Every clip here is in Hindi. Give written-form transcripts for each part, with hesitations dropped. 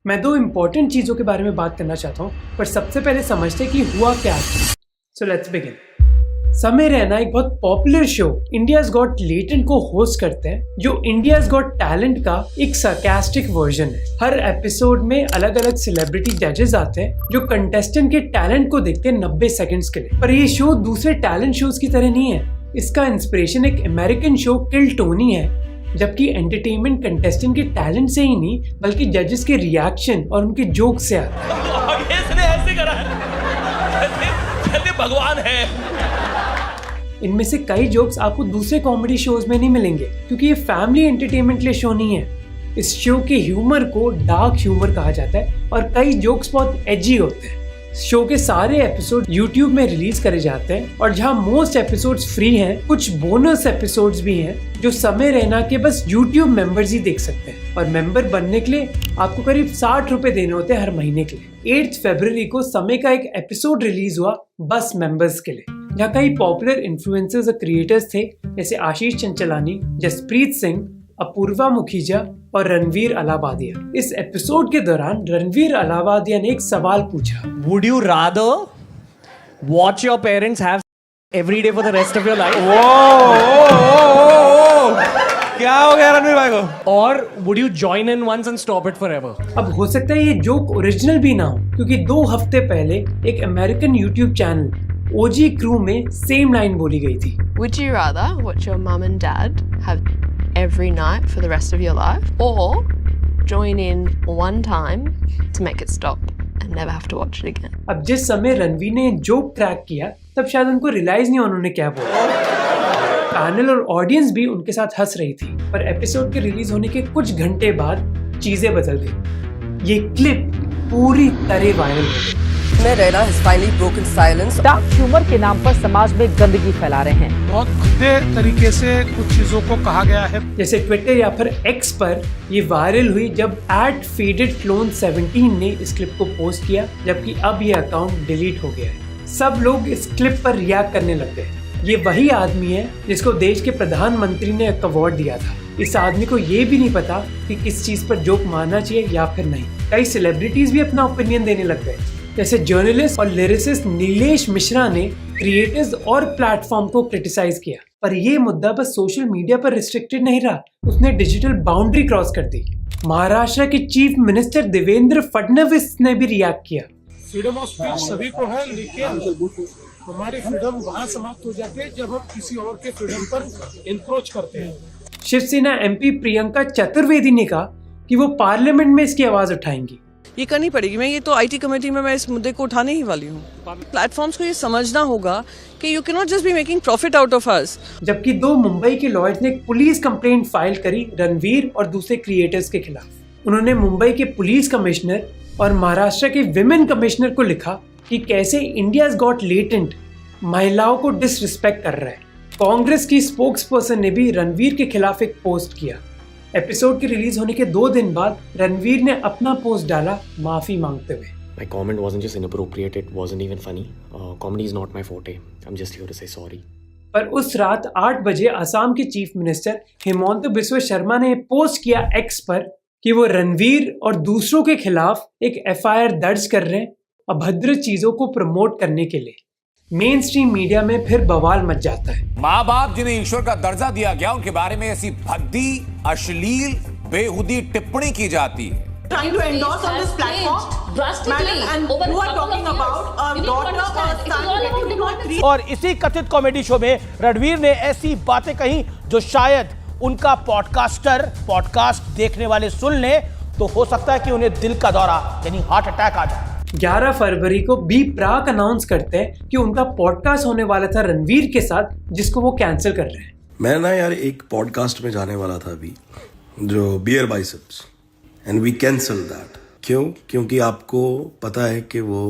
मैं दो इम्पोर्टेंट चीजों के बारे में बात करना चाहता हूँ, पर सबसे पहले समझते कि हुआ क्या है। So let's begin. समय रैना एक बहुत popular show India's got talent को होस्ट करते हैं, जो इंडियाज गॉट टैलेंट का एक सरकास्टिक वर्जन है। हर एपिसोड में अलग अलग सेलिब्रिटी जजेस आते हैं जो कंटेस्टेंट के टैलेंट को देखते हैं 90 सेकंड्स के लिए। पर ये शो दूसरे टैलेंट शोज की तरह नहीं है। इसका इंस्पिरेशन एक अमेरिकन शो किल टोनी है, जबकि एंटरटेनमेंट कंटेस्टेंट के टैलेंट से ही नहीं बल्कि जजेस के रिएक्शन और उनके जोक से आता है। इसने ऐसे करा है, जैसे भगवान है। इनमें से कई जोक्स आपको दूसरे कॉमेडी शोज में नहीं मिलेंगे, क्योंकि ये फैमिली एंटरटेनमेंट के लिए शो नहीं है। इस शो के ह्यूमर को डार्क ह्यूमर कहा जाता है और कई जोक्स बहुत एजी होते हैं। शो के सारे एपिसोड YouTube में रिलीज करे जाते हैं और जहां मोस्ट एपिसोड्स फ्री हैं, कुछ बोनस एपिसोड्स भी हैं जो समय रैना के बस YouTube मेंबर्स ही देख सकते हैं। और मेंबर बनने के लिए आपको करीब 60 रुपए देने होते हैं हर महीने के लिए। 8 फरवरी को समय का एक एपिसोड रिलीज हुआ बस मेंबर्स के लिए, जहाँ कई पॉपुलर इन्फ्लुएंसर्स और क्रिएटर्स थे, जैसे आशीष चंचलानी, जसप्रीत सिंह, अपूर्वा मुखीजा और रणवीर अलाबादिया। इस एपिसोड के दौरान रणवीर अलाबादिया ने एक सवाल पूछा, Would you rather watch your parents have every day for the rest of your life? क्या हो गया रणवीर भाई को? Or would you join in once and stop it forever? अब हो सकता है ये जोक ओरिजिनल भी ना हो, क्योंकि 2 हफ्ते पहले एक अमेरिकन यूट्यूब चैनल ओजी क्रू में सेम लाइन बोली गई थी। Would you rather watch your mum and dad have every night for the rest of your life, or join in one time to make it stop and never have to watch it again? अब जिस समय रणवीर ने जोक क्रैक किया, तब शायद उनको रियलाइज नहीं उन्होंने क्या बोला। पैनल और ऑडियंस भी उनके साथ हंस रही थी, पर एपिसोड के रिलीज होने के कुछ घंटे बाद चीजें बदल गई। ये क्लिप पूरी तरह वायरल हो गई। समय Raina has finally broken silence. Dark humour के नाम पर समाज में गंदगी फैला रहे हैं। बहुत खुदे तरीके से कुछ चीजों को कहा गया है, जैसे ट्विटर या फिर एक्स पर ये वायरल हुई जब @FadedClone17 ने इस क्लिप को पोस्ट किया, जबकि अब ये अकाउंट डिलीट हो गया है। सब लोग इस क्लिप पर रिएक्ट करने लग गए। ये वही आदमी है जिसको देश के प्रधानमंत्री ने एक अवार्ड दिया था। इस आदमी को ये भी नहीं पता कि किस चीज पर जोक मारना चाहिए या फिर नहीं। कई सेलिब्रिटीज भी अपना ओपिनियन देने लग गए, जैसे जर्नलिस्ट और लिरिसिस्ट नीलेश मिश्रा ने क्रिएटर्स और प्लेटफॉर्म को क्रिटिसाइज किया। पर यह मुद्दा बस सोशल मीडिया पर रिस्ट्रिक्टेड नहीं रहा, उसने डिजिटल बाउंड्री क्रॉस कर दी। महाराष्ट्र के चीफ मिनिस्टर देवेंद्र फडणवीस ने भी रिएक्ट किया। फ्रीडम ऑफ स्पीच सभी को है, लेकिन हमारी फ्रीडम वहाँ समाप्त हो जाती है जब हम किसी और के फ्रीडम पर इंक्रोच करते हैं। शिवसेना MP प्रियंका चतुर्वेदी ने कहा कि वो पार्लियामेंट में इसकी आवाज उठाएंगी। ये करनी पड़ेगी। मैं ये तो IT कमेटी में मैं इस मुद्दे को उठाने ही वाली हूँ। प्लेटफॉर्म्स को ये समझना होगा कि you can not just be making profit out of us. जबकि 2 मुंबई के लॉयर्स ने एक पुलिस कंप्लेंट फाइल करी रणवीर और दूसरे क्रिएटर्स के खिलाफ। उन्होंने मुंबई के पुलिस कमिश्नर और महाराष्ट्र के विमेन कमिश्नर को लिखा कि कैसे इंडियाज गॉट टैलेंट महिलाओं को डिसरिस्पेक्ट कर रहा है। कांग्रेस की स्पोक्सपर्सन ने भी रणवीर के खिलाफ एक पोस्ट किया। एपिसोड के रिलीज होने के 2 दिन बाद रणवीर ने अपना पोस्ट डाला माफी मांगते हुए। My comment wasn't just inappropriate, it wasn't even funny. Comedy is not my forte. I'm just here to say sorry. पर उस रात 8 बजे असम के चीफ मिनिस्टर हेमंत बिस्वा शर्मा ने पोस्ट किया एक्स पर कि वो रणवीर और दूसरों के खिलाफ एक FIR दर्ज कर रहे हैं अभद्र चीजों को प्रमोट करने के लिए। मेन स्ट्रीम मीडिया में फिर बवाल मच जाता है। माँ बाप जिन्हें ईश्वर का दर्जा दिया गया, उनके बारे में ऐसी भद्दी, अश्लील, बेहुदी टिप्पणी की जाती है। Trying to endorse on this platform, drastically, and you are talking about a daughter or son that you did not treat. और इसी कथित कॉमेडी शो में रणवीर ने ऐसी बातें कही जो शायद उनका पॉडकास्ट देखने वाले सुन ले तो हो सकता है कि उन्हें दिल का दौरा यानी हार्ट अटैक आ जाए। 11 फरवरी को बी प्राक अनाउंस करते हैं कि उनका पॉडकास्ट होने वाला था रणवीर के साथ, जिसको वो कैंसिल कर रहे हैं। मैं ना यार एक पॉडकास्ट में जाने वाला था अभी, जो Beer Biceps, and we cancel that. क्यों? क्योंकि आपको पता है कि वो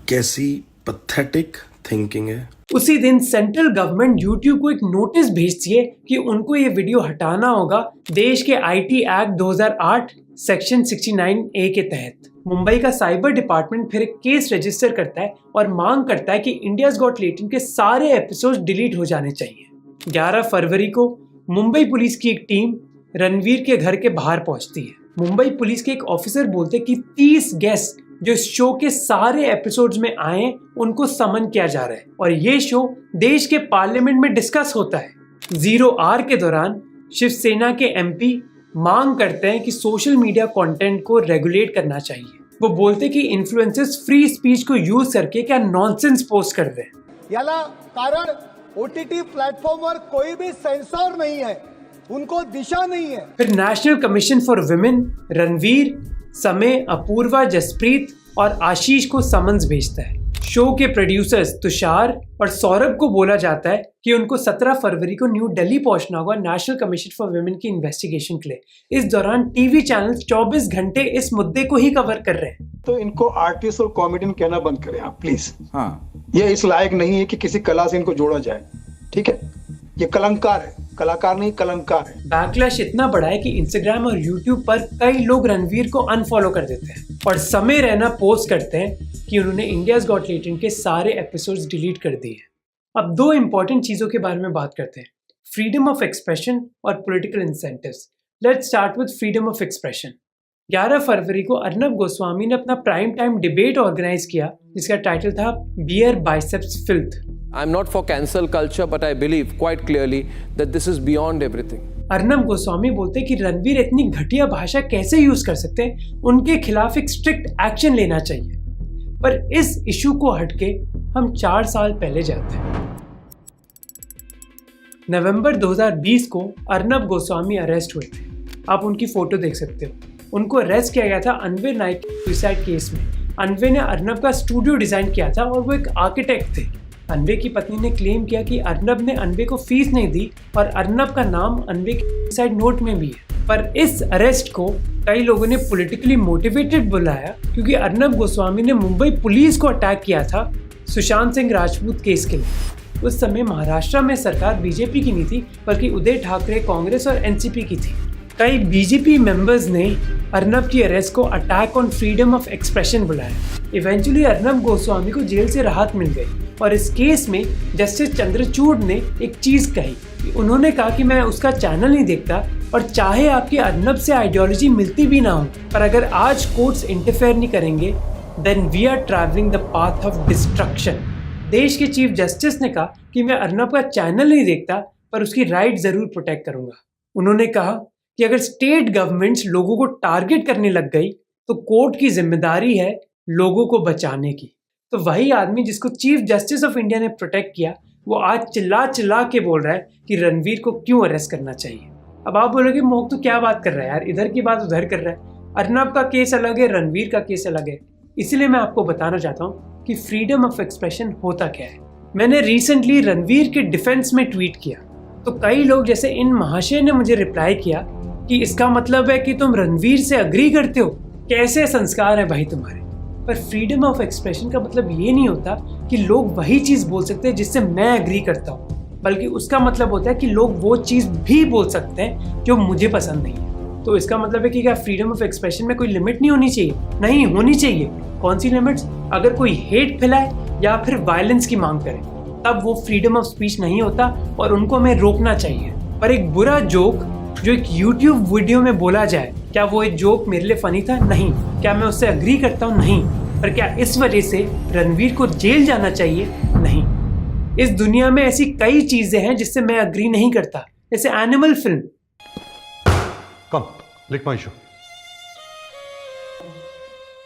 कैसी पैथेटिक थिंकिंग है। उसी दिन सेंट्रल गवर्नमेंट YouTube को एक नोटिस भेजती है कि उनको ये वीडियो हटाना होगा देश के IT एक्ट 2008 सेक्शन 69A के तहत। मुंबई का साइबर डिपार्टमेंट फिर एक केस रजिस्टर करता है और मांग करता है कि इंडियाज गॉट टैलेंट के सारे एपिसोड डिलीट हो जाने चाहिए। 11 फरवरी को मुंबई पुलिस की एक टीम रणवीर के घर के बाहर पहुंचती है। मुंबई पुलिस के एक ऑफिसर बोलते कि 30 गेस्ट जो इस शो के सारे एपिसोड्स में आए उनको समन किया जा रहा है और ये शो देश के पार्लियामेंट में डिस्कस होता है। 0R के दौरान शिवसेना के MP मांग करते हैं कि सोशल मीडिया कंटेंट को रेगुलेट करना चाहिए। वो बोलते कि इन्फ्लुएंसर्स फ्री स्पीच को यूज करके क्या नॉनसेंस पोस्ट कर रहे हैं। याला कारण OTT प्लेटफॉर्मवर कोई भी सेंसर नहीं है, उनको दिशा नहीं है। फिर national commission for women Ranveer, समय, अपूर्वा, जसप्रीत और आशीष को समन्स भेजता है। शो के प्रोड्यूसर्स तुषार और सौरभ को बोला जाता है कि उनको 17 फरवरी को न्यू दिल्ली पहुंचना होगा नेशनल कमीशन फॉर विमेन की इन्वेस्टिगेशन के लिए। इस दौरान टीवी चैनल्स 24 घंटे इस मुद्दे को ही कवर कर रहे हैं। तो इनको आर्टिस्ट और कॉमेडियन कहना बंद करें आप प्लीज। हाँ, ये इस लायक नहीं है कि किसी कला से इनको जोड़ा जाए, ठीक है? ये कलंकार है, कलाकार नहीं कलंकार है। बैकलैश इतना बड़ा है कि इंस्टाग्राम और यूट्यूब पर कई लोग रणवीर को अनफॉलो कर देते हैं और समय रहना पोस्ट करते हैं कि उन्होंने इंडियाज गॉट टैलेंट के सारे एपिसोड्स डिलीट कर दिए। अब दो इंपॉर्टेंट चीजों के बारे में बात करते हैं, फ्रीडम ऑफ एक्सप्रेशन और political incentives. Let's start with freedom of expression. 11 फरवरी को अर्नब गोस्वामी ने अपना प्राइम टाइम डिबेट ऑर्गेनाइज किया जिसका टाइटल था Beer Biceps filth. I'm not for cancel culture, but I believe quite clearly that this is beyond everything. Arnab Goswami बोलते कि रणवीर इतनी घटिया भाषा कैसे यूज कर सकते हैं, उनके खिलाफ एक स्ट्रिक्ट एक्शन लेना चाहिए। पर इस इशू को हटके हम 4 साल पहले जाते हैं। नवंबर 2020 को अर्नब गोस्वामी अरेस्ट हुए थे। आप उनकी फोटो देख सकते हो। उनको अरेस्ट किया गया था अनवर नाइक के सुसाइड केस में। अनवर ने अर्नब का स्टूडियो डिजाइन किया था और वो एक आर्किटेक्ट थे। अनवर की पत्नी ने क्लेम किया कि अर्नब ने अनवर को फीस नहीं दी और अर्नब का नाम अनवर के सुसाइड नोट में भी है। पर इस अरेस्ट को कई लोगों ने पॉलिटिकली मोटिवेटेड बुलाया क्योंकि अर्नब गोस्वामी ने मुंबई पुलिस को अटैक किया था सुशांत सिंह राजपूत केस के लिए। उस समय महाराष्ट्र में सरकार बीजेपी की नहीं थी बल्कि उदय ठाकरे कांग्रेस और एनसीपी की थी। कई बीजेपी मेंबर्स ने अर्नब की अरेस्ट को attack on freedom of expression बुलाया। इवेंचुअली अर्नब गोस्वामी को जेल से राहत मिल गई और इस केस में जस्टिस चंद्रचूड़ ने एक चीज कही। उन्होंने कहा कि मैं उसका चैनल नहीं देखता और चाहे आपकी अर्नब से आइडियोलॉजी मिलती भी ना हो, पर अगर आज कोर्ट्स इंटरफेयर नहीं करेंगे then we are travelling the path of destruction. देश के चीफ जस्टिस ने कहा कि मैं अर्नब का चैनल नहीं देखता पर उसकी राइट जरूर प्रोटेक्ट करूंगा। उन्होंने कहा कि अगर स्टेट गवर्नमेंट्स लोगों को टारगेट करने लग गई तो कोर्ट की जिम्मेदारी है लोगों को बचाने की। तो वही आदमी जिसको चीफ जस्टिस ऑफ इंडिया ने प्रोटेक्ट किया वो आज चिल्ला चिल्ला के बोल रहा है कि रणवीर को क्यों अरेस्ट करना चाहिए। अब आप बोलोगे मोक तो क्या बात कर रहा है यार, इधर की बात उधर कर रहा है। अर्नब का केस अलग है, रणवीर का केस अलग है। इसीलिए मैं आपको बताना चाहता हूँ कि फ्रीडम ऑफ एक्सप्रेशन होता क्या है। मैंने रिसेंटली रणवीर के डिफेंस में ट्वीट किया तो कई लोग जैसे इन महाशय ने मुझे रिप्लाई किया कि इसका मतलब है कि तुम रणवीर से अग्री करते हो, कैसे संस्कार है भाई तुम्हारे। पर फ्रीडम ऑफ एक्सप्रेशन का मतलब ये नहीं होता कि लोग वही चीज बोल सकते हैं जिससे मैं एग्री करता हूँ, बल्कि उसका मतलब होता है कि लोग वो चीज भी बोल सकते हैं जो मुझे पसंद नहीं है। तो इसका मतलब है कि क्या फ्रीडम ऑफ एक्सप्रेशन में कोई लिमिट नहीं होनी चाहिए? नहीं होनी चाहिए। कौन सी लिमिट्स? अगर कोई हेट फैलाए या फिर वायलेंस की मांग करे तब वो फ्रीडम ऑफ स्पीच नहीं होता और उनको हमें रोकना चाहिए। पर एक बुरा जोक जो एक YouTube वीडियो में बोला जाए, क्या वो एक जोक मेरे लिए फनी था? नहीं। क्या मैं उससे अग्री करता हूँ? नहीं। पर क्या इस वजह से रणवीर को जेल जाना चाहिए? नहीं। इस दुनिया में ऐसी कई चीजें हैं जिससे मैं अग्री नहीं करता, जैसे एनिमल फिल्म। कम लिख माय शो।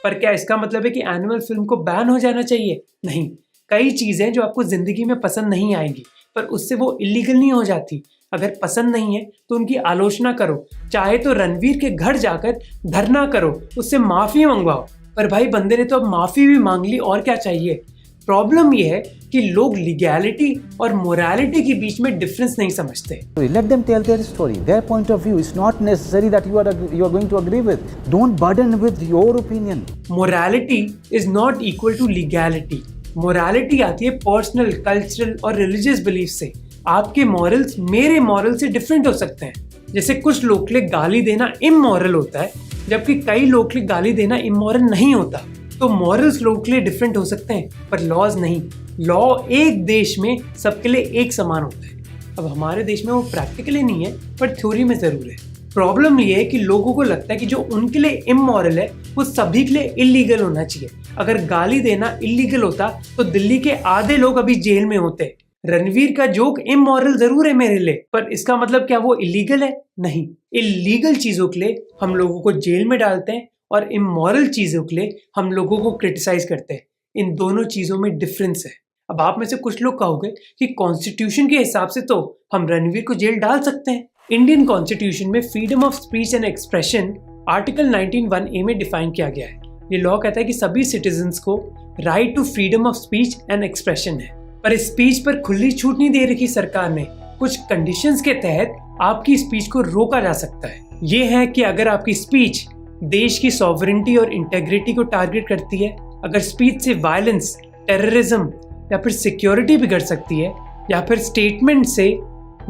पर क्या इसका मतलब है कि एनिमल फिल्म को बैन हो जाना चाहिए? नहीं। कई चीजें जो आपको जिंदगी में पसंद नहीं आएंगी पर उससे वो इलीगल नहीं हो जाती। अगर पसंद नहीं है तो उनकी आलोचना करो, चाहे तो रणवीर के घर जाकर धरना करो, उससे माफी मंगवाओ। पर भाई बंदे ने तो अब माफी भी मांग ली, और क्या चाहिए। प्रॉब्लम ये है कि लोग लीगैलिटी और मोरालिटी के बीच में डिफरेंस नहीं समझते। Let them tell their story, their point of view. It's not necessary that you are going to agree with. Don't burden with your opinion. Morality is not equal to legality. Morality आती है पर्सनल, कल्चरल और रिलीजियस बिलीफ से। आपके मॉरल्स मेरे मॉरल से डिफरेंट हो सकते हैं। जैसे कुछ लोग के लिए गाली देना इमोरल होता है जबकि कई लोग के लिए गाली देना इमोरल नहीं होता। तो मॉरल्स लोगों के लिए डिफरेंट हो सकते हैं पर लॉज नहीं। लॉ एक देश में सबके लिए एक समान होता है। अब हमारे देश में वो प्रैक्टिकली नहीं है पर थ्योरी में जरूर है। प्रॉब्लम ये है कि लोगों को लगता है कि जो उनके लिए इमोरल है वो सभी के लिए इलीगल होना चाहिए। अगर गाली देना इलीगल होता तो दिल्ली के आधे लोग अभी जेल में होते। रणवीर का जोक इमोरल जरूर है मेरे लिए, पर इसका मतलब क्या वो इलीगल है? नहीं। इलीगल चीजों के लिए हम लोगों को जेल में डालते हैं और इमोरल चीजों के लिए हम लोगों को क्रिटिसाइज करते हैं। इन दोनों चीजों में डिफरेंस है। अब आप में से कुछ लोग कहोगे कि कॉन्स्टिट्यूशन के हिसाब से तो हम रणवीर को जेल डाल सकते हैं। इंडियन कॉन्स्टिट्यूशन में freedom of speech and expression article 19(1)(a) में डिफाइन किया गया है। ये लॉ कहता है कि सभी सिटीजन्स को right to freedom of speech and expression है, पर इस स्पीच पर खुली छूट नहीं दे रखी सरकार ने। कुछ कंडीशंस के तहत आपकी स्पीच को रोका जा सकता है। ये है कि अगर आपकी स्पीच देश की सॉवरेनिटी और इंटेग्रिटी को टारगेट करती है, अगर स्पीच से वायलेंस, टेररिज्म या फिर सिक्योरिटी बिगड़ सकती है, या फिर स्टेटमेंट से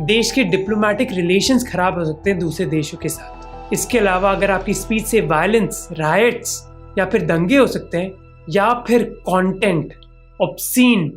देश के डिप्लोमेटिक रिलेशंस खराब हो सकते हैं दूसरे देशों के साथ। इसके अलावा अगर आपकी स्पीच से वायलेंस, राइट्स या फिर दंगे हो सकते हैं, या फिर कंटेंट ऑब्सीन,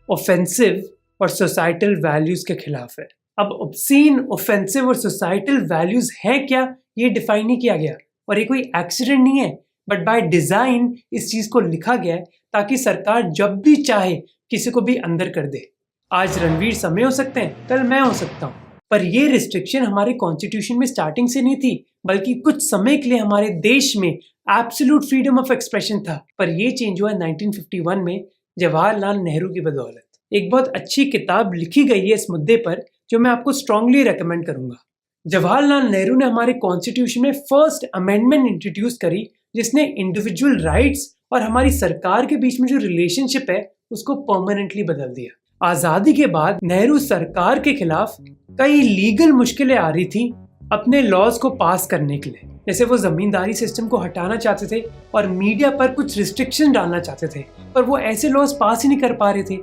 ऑफेंसिव और सोसाइटल वैल्यूज के खिलाफ है। अब ऑब्सीन, ऑफेंसिव और सोसाइटल वैल्यूज है क्या, ये डिफाइन नहीं किया गया और ये कोई एक्सीडेंट नहीं है, बट बाय डिजाइन इस चीज को लिखा गया है ताकि सरकार जब भी चाहे किसी को भी अंदर कर दे। आज रणवीर समय हो सकते हैं, कल मैं हो सकता हूँ, पर ये रिस्ट्रिक्शन हमारे कॉन्स्टिट्यूशन में स्टार्टिंग से नहीं थी, बल्कि कुछ समय के लिए हमारे देश में एब्सोल्यूट फ्रीडम ऑफ एक्सप्रेशन था। पर ये चेंज हुआ 1951 में जवाहरलाल नेहरू की बदौलत। एक बहुत अच्छी किताब लिखी गई है इस मुद्दे पर जो मैं आपको स्ट्रांगली रेकमेंड करूंगा। जवाहरलाल नेहरू ने हमारे कॉन्स्टिट्यूशन में फर्स्ट अमेंडमेंट इंट्रोड्यूस करी, जिसने इंडिविजुअल राइट्स और हमारी सरकार के बीच में जो रिलेशनशिप है उसको परमानेंटली बदल दिया। आजादी के बाद नेहरू सरकार के खिलाफ कई लीगल मुश्किलें आ रही थी अपने लॉज को पास करने के लिए। जैसे वो जमींदारी सिस्टम को हटाना चाहते थे और मीडिया पर कुछ रिस्ट्रिक्शन डालना चाहते थे, पर वो ऐसे लॉज पास ही नहीं कर पा रहे थे।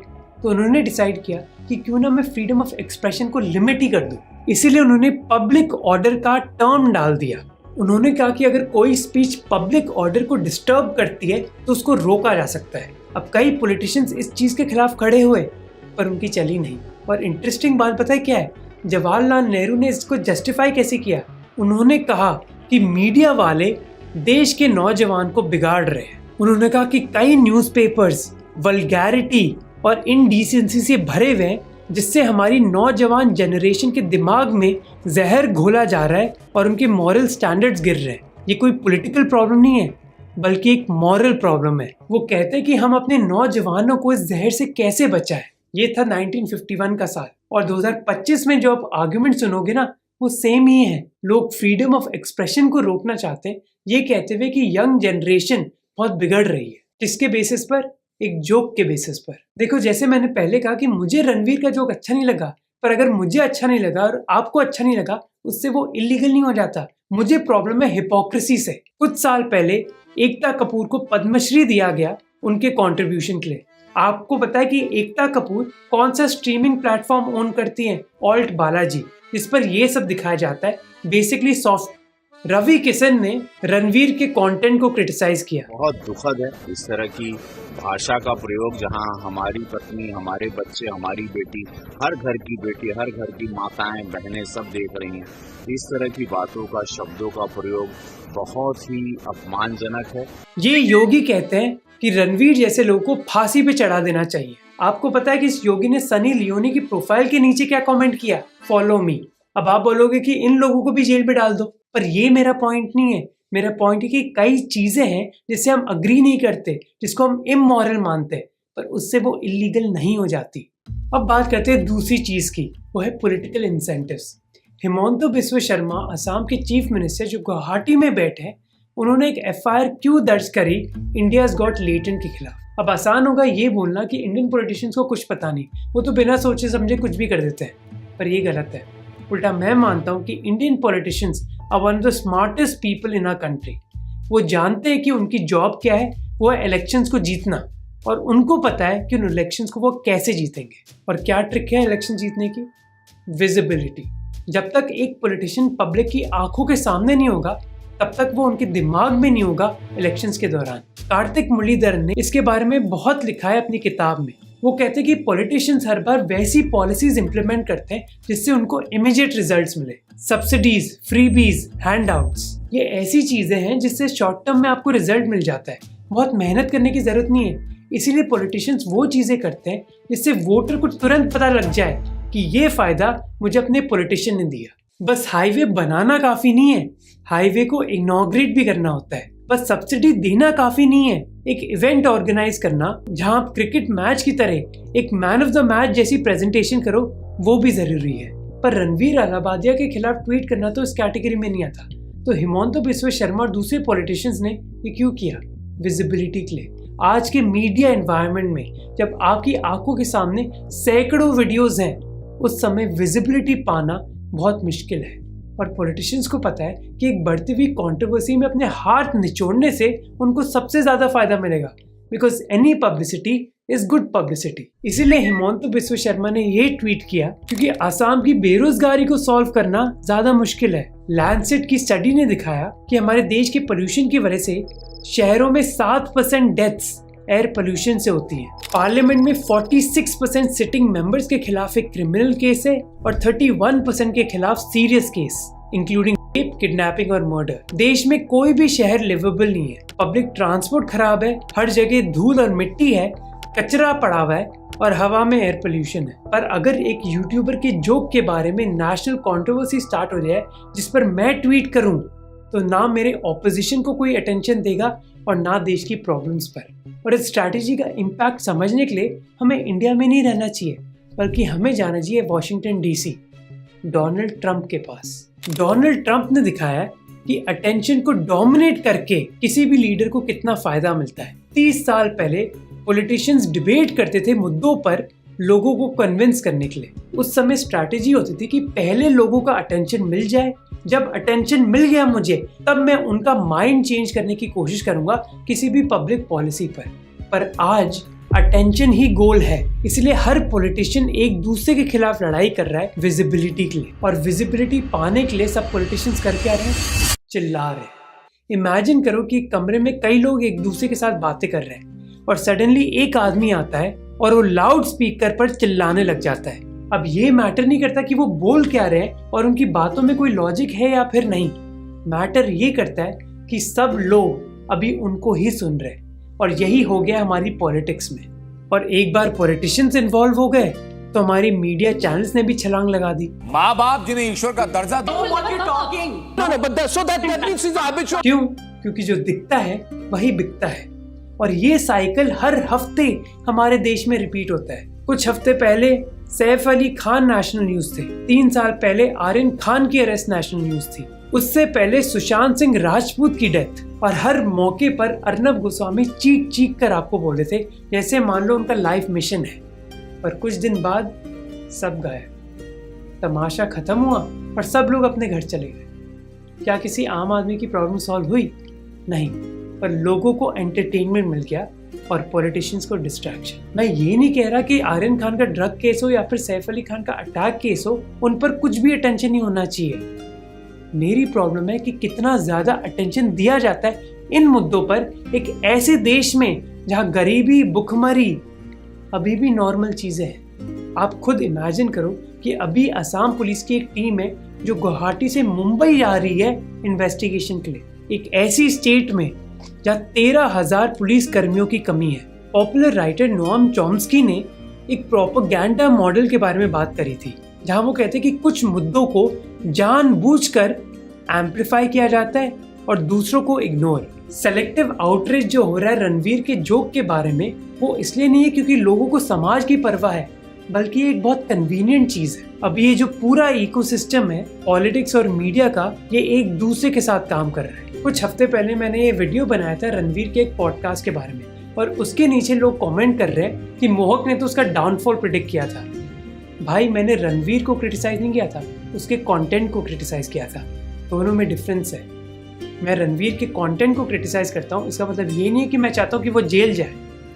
तो उन्होंने डिसाइड किया कि क्यों ना मैं फ्रीडम ऑफ एक्सप्रेशन को लिमिट ही कर दूं। इसीलिए उन्होंने पब्लिक ऑर्डर का टर्म डाल दिया। उन्होंने कहा कि अगर कोई स्पीच पब्लिक ऑर्डर को डिस्टर्ब करती है तो उसको रोका जा सकता है। अब कई पॉलिटिशियंस इस चीज के खिलाफ खड़े हुए, पर उनकी चली नहीं। और इंटरेस्टिंग बात पता है क्या है? जवाहरलाल नेहरू ने इसको जस्टिफाई कैसे किया? उन्होंने कहा कि मीडिया वाले देश के नौजवान को बिगाड़ रहे हैं। उन्होंने कहा कि कई न्यूज़पेपर्स वल्गैरिटी और इनडिसेंसी से भरे हुए हैं, जिससे हमारी नौजवान जनरेशन के दिमाग में जहर घोला जा रहा है और उनके मॉरल स्टैंडर्ड्स गिर रहे हैं। ये कोई पॉलिटिकल प्रॉब्लम नहीं है, बल्कि एक मॉरल प्रॉब्लम है। वो कहते हैं कि हम अपने नौजवानों को इस जहर से कैसे बचाएं। ये था 1951 का साल, और 2025 में जो आप आर्गुमेंट सुनोगे ना, वो सेम ही है। लोग फ्रीडम ऑफ एक्सप्रेशन को रोकना चाहते हैं, ये कहते हुए कि यंग जनरेशन बहुत बिगड़ रही है। किसके बेसिस पर? एक जोक के बेसिस पर। देखो, जैसे मैंने पहले कहा कि मुझे रणवीर का जोक अच्छा नहीं लगा, पर अगर मुझे अच्छा नहीं लगा और आपको अच्छा नहीं लगा, उससे वो इलीगल नहीं हो जाता। मुझे प्रॉब्लम है हिपोक्रेसी से। कुछ साल पहले एकता कपूर को पद्मश्री दिया गया उनके कंट्रीब्यूशन के लिए। आपको पता है कि एकता कपूर कौन सा स्ट्रीमिंग प्लेटफॉर्म ओन करती हैं? ऑल्ट बालाजी, जिस पर ये सब दिखाया जाता है, बेसिकली सॉफ्ट। रवि किशन ने रणवीर के कंटेंट को क्रिटिसाइज किया। बहुत दुखद है इस तरह की भाषा का प्रयोग, जहां हमारी पत्नी, हमारे बच्चे, हमारी बेटी, हर घर की बेटी, हर घर की माताएं, बहनें सब देख रही हैं। इस तरह की बातों का, शब्दों का प्रयोग बहुत ही अपमानजनक है। ये योगी कहते हैं कि रणवीर जैसे लोगों को फांसी पे चढ़ा देना चाहिए। आपको पता है कि इस योगी ने सनी लियोनी की प्रोफाइल के नीचे क्या कमेंट किया? Follow me. अब आप बोलोगे कि इन लोगों को भी जेल में डाल दो, पर ये मेरा पॉइंट नहीं है। मेरा पॉइंट है कि कई चीजें हैं जिससे हम अग्री नहीं करते, जिसको हम इमोरल मानते हैं, पर उससे वो इलीगल नहीं हो जाती। अब बात करते हैं दूसरी चीज की, वो है पॉलिटिकल इंसेंटिव्स। हिमंता बिस्वा शर्मा, असम के चीफ मिनिस्टर जो गुवाहाटी में बैठे हैं, उन्होंने एक FIR क्यों दर्ज करी इंडियाज गॉट लेटेंट के खिलाफ। अब आसान होगा ये बोलना कि इंडियन पॉलिटिशियंस को कुछ पता नहीं, वो तो बिना सोचे समझे कुछ भी कर देते हैं, पर ये गलत है। उल्टा मैं मानता हूँ कि Indian politicians are one of the smartest people in our country. वो जानते हैं कि उनकी जॉब क्या है, वो है इलेक्शंस को जीतना, और उनको पता है कि उन इलेक्शंस को वो कैसे जीतेंगे। और क्या ट्रिक है इलेक्शन जीतने की? विजिबिलिटी। जब तक एक पॉलिटिशियन पब्लिक की आंखों के सामने नहीं होगा, तब तक वो उनके दिमाग में नहीं होगा इलेक्शंस के दौरान। कार्तिक मुरलीधरन ने इसके बारे में बहुत लिखा है अपनी किताब में। वो कहते हैं कि पॉलिटिशियंस हर बार वैसी पॉलिसीज इंप्लीमेंट करते हैं जिससे उनको इमीडिएट रिजल्ट्स मिले। सब्सिडीज, फ्रीबीज, हैंडआउट्स, ये ऐसी चीजें हैं जिससे शॉर्ट टर्म में आपको रिजल्ट मिल जाता है, बहुत मेहनत करने की जरूरत नहीं है। इसीलिए पॉलिटिशियंस वो चीजें करते हैं जिससे वोटर को तुरंत पता लग जाए कि ये फायदा मुझे अपने पॉलिटिशियन ने दिया। बस हाईवे बनाना काफी नहीं है, हाईवे को इनॉग्रेट भी करना होता है। बस सब्सिडी देना काफी नहीं है, एक इवेंट ऑर्गेनाइज करना जहां आप क्रिकेट मैच की तरह एक मैन ऑफ द मैच जैसी प्रेजेंटेशन करो, वो भी जरूरी है। पर रणवीर अलाहाबादिया के खिलाफ ट्वीट करना तो इस कैटेगरी में नहीं आता। तो हिमंता बिस्वा शर्मा और दूसरे पॉलिटिशियंस ने ये क्यों किया? विजिबिलिटी के लिए। आज के मीडिया एनवायरनमेंट में जब आपकी आंखों के सामने सैकड़ों वीडियोस हैं, उस समय विजिबिलिटी पाना बहुत मुश्किल है। और पॉलिटिशियंस को पता है कि एक बढ़ती हुई कंट्रोवर्सी में अपने हाथ निचोड़ने से उनको सबसे ज्यादा फायदा मिलेगा, because any publicity is good publicity. इसीलिए हिमंता बिस्वा शर्मा ने ये ट्वीट किया क्योंकि असम की बेरोजगारी को सॉल्व करना ज्यादा मुश्किल है। लैंडसेट की स्टडी ने दिखाया कि हमारे देश के पोल्यूशन की वजह से शहरों में 7% डेथ्स एयर पोल्यूशन से होती है। पार्लियामेंट में 46% सिटिंग मेंबर्स के खिलाफ एक क्रिमिनल केस है और 31% के खिलाफ serious case, including rape, kidnapping और मर्डर। देश में कोई भी शहर लिवेबल नहीं है। पब्लिक ट्रांसपोर्ट खराब है, हर जगह धूल और मिट्टी है, कचरा पड़ा हुआ है और हवा में एयर पोल्यूशन है। पर अगर एक यूट्यूबर के जोक के बारे में नेशनल कंट्रोवर्सी स्टार्ट हो जाए जिस पर मैं ट्वीट करूं, तो ना मेरे ऑपोजिशन को कोई अटेंशन देगा और ना देश की प्रॉब्लम्स पर। और इस स्ट्रैटेजी का इम्पैक्ट समझने के लिए हमें इंडिया में नहीं रहना चाहिए, बल्कि हमें जाना चाहिए वॉशिंगटन DC, डोनाल्ड ट्रंप के पास। डोनाल्ड ट्रंप ने दिखाया कि अटेंशन को डोमिनेट करके किसी भी लीडर को कितना फायदा मिलता है। 30 साल पहले पॉलिटिशियंस डिबेट करते थे मुद्दों पर लोगों को कन्विंस करने के लिए। उस समय स्ट्रैटेजी होती थी कि पहले लोगों का अटेंशन मिल जाए, जब अटेंशन मिल गया मुझे, तब मैं उनका माइंड चेंज करने की कोशिश करूंगा किसी भी पब्लिक पॉलिसी पर आज अटेंशन ही गोल है। इसलिए हर पॉलिटिशियन एक दूसरे के खिलाफ लड़ाई कर रहा है विजिबिलिटी के लिए। और विजिबिलिटी पाने के लिए सब पॉलिटिशियंस कर क्या रहे हैं? चिल्ला रहे हैं। इमेजिन करो कि एक कमरे में कई लोग एक दूसरे के साथ बातें कर रहे हैं और सडनली एक आदमी आता है और वो लाउड स्पीकर पर चिल्लाने लग जाता है। अब ये मैटर नहीं करता कि वो बोल क्या रहे हैं और उनकी बातों में कोई लॉजिक है या फिर नहीं। मैटर ये करता है कि सब लोग अभी उनको ही सुन रहे हैं। और यही हो गया हमारी पॉलिटिक्स में। और एक बार पॉलिटिशियंस इन्वॉल्व हो गए तो हमारी मीडिया चैनल्स ने भी छलांग लगा दी। माँ बाप जिन्हें ईश्वर का दर्जा क्यों? क्योंकि जो दिखता है वही बिकता है। और ये साइकिल हर हफ्ते हमारे देश में रिपीट होता है। कुछ हफ्ते पहले सैफ अली खान नेशनल न्यूज थे, 3 साल पहले आर्यन खान की अरेस्ट नेशनल न्यूज थी, उससे पहले सुशांत सिंह राजपूत की डेथ। और हर मौके पर अर्नब गोस्वामी चीख चीख कर आपको बोल रहे थे जैसे मान लो उनका लाइफ मिशन है। पर कुछ दिन बाद सब गायब, तमाशा खत्म हुआ और सब लोग अपने घर चले गए। क्या किसी आम आदमी की प्रॉब्लम सॉल्व हुई? नहीं, पर लोगों को एंटरटेनमेंट मिल गया और पॉलिटिशियंस को डिस्ट्रैक्शन। मैं ये नहीं कह रहा कि आर्यन खान का ड्रग केस हो या फिर सैफ अली खान का अटैक केस हो, उन पर कुछ भी अटेंशन नहीं होना चाहिए। मेरी प्रॉब्लम है कि कितना ज्यादा अटेंशन दिया जाता है इन मुद्दों पर एक ऐसे देश में जहां गरीबी, भुखमरी अभी भी नॉर्मल चीजें हैं। आप खुद इमेजिन करो कि अभी असम पुलिस की एक टीम है जो गुवाहाटी से मुंबई आ रही है इन्वेस्टिगेशन के लिए, एक ऐसी स्टेट में जहाँ 13,000 पुलिस कर्मियों की कमी है। पॉपुलर राइटर नोआम चॉम्स्की ने एक प्रोपेगेंडा मॉडल के बारे में बात करी थी, जहां वो कहते कि कुछ मुद्दों को जानबूझकर एम्पलीफाई किया जाता है और दूसरों को इग्नोर। सेलेक्टिव आउटरीच जो हो रहा है रणवीर के जोक के बारे में, वो इसलिए नहीं है क्योंकि लोगों को समाज की परवाह है, बल्कि ये एक बहुत कन्वीनियंट चीज है। अब ये जो पूरा इकोसिस्टम है पॉलिटिक्स और मीडिया का, ये एक दूसरे के साथ काम कर रहा है। कुछ हफ्ते पहले मैंने ये वीडियो बनाया था रणवीर के एक पॉडकास्ट के बारे में, और उसके नीचे लोग कमेंट कर रहे हैं कि मोहक ने तो उसका डाउनफॉल प्रेडिक्ट किया था। भाई, मैंने रणवीर को क्रिटिसाइज नहीं किया था, उसके कंटेंट को क्रिटिसाइज किया था। दोनों में डिफरेंस है। मैं रणवीर के कंटेंट को क्रिटिसाइज करता हूँ, इसका मतलब ये नहीं है कि मैं चाहता हूँ कि वो जेल जाए।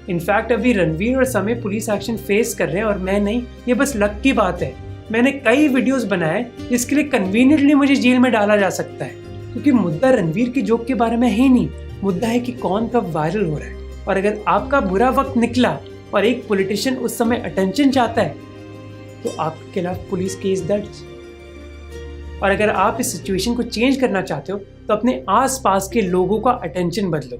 इनफैक्ट अभी रणवीर और समय पुलिस एक्शन फेस कर रहे हैं और मैं नहीं, ये बस लक की बात है। मैंने कई वीडियोस बनाए जिसके लिए कन्वीनियंटली मुझे जेल में डाला जा सकता है, क्योंकि मुद्दा रणवीर के जोक के बारे में है नहीं, मुद्दा है कि कौन कब वायरल हो रहा है। और अगर आपका बुरा वक्त निकला और एक पॉलिटिशियन उस समय अटेंशन चाहता है तो आपके खिलाफ पुलिस केस दर्ज। और अगर आप इस सिचुएशन को चेंज करना चाहते हो तो अपने आसपास के लोगों का अटेंशन बदलो।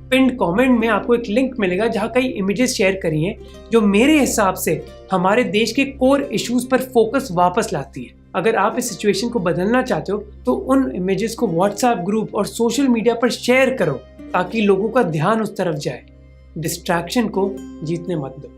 पिंड कमेंट में आपको एक लिंक मिलेगा जहां कई इमेजेस शेयर करी हैं जो मेरे हिसाब से हमारे देश के कोर इश्यूज पर फोकस वापस लाती है। अगर आप इस सिचुएशन को बदलना चाहते हो तो उन इमेजेस को व्हाट्सएप ग्रुप और सोशल मीडिया पर शेयर करो ताकि लोगों का ध्यान उस तरफ जाए। डिस्ट्रैक्शन को जीतने मत दो।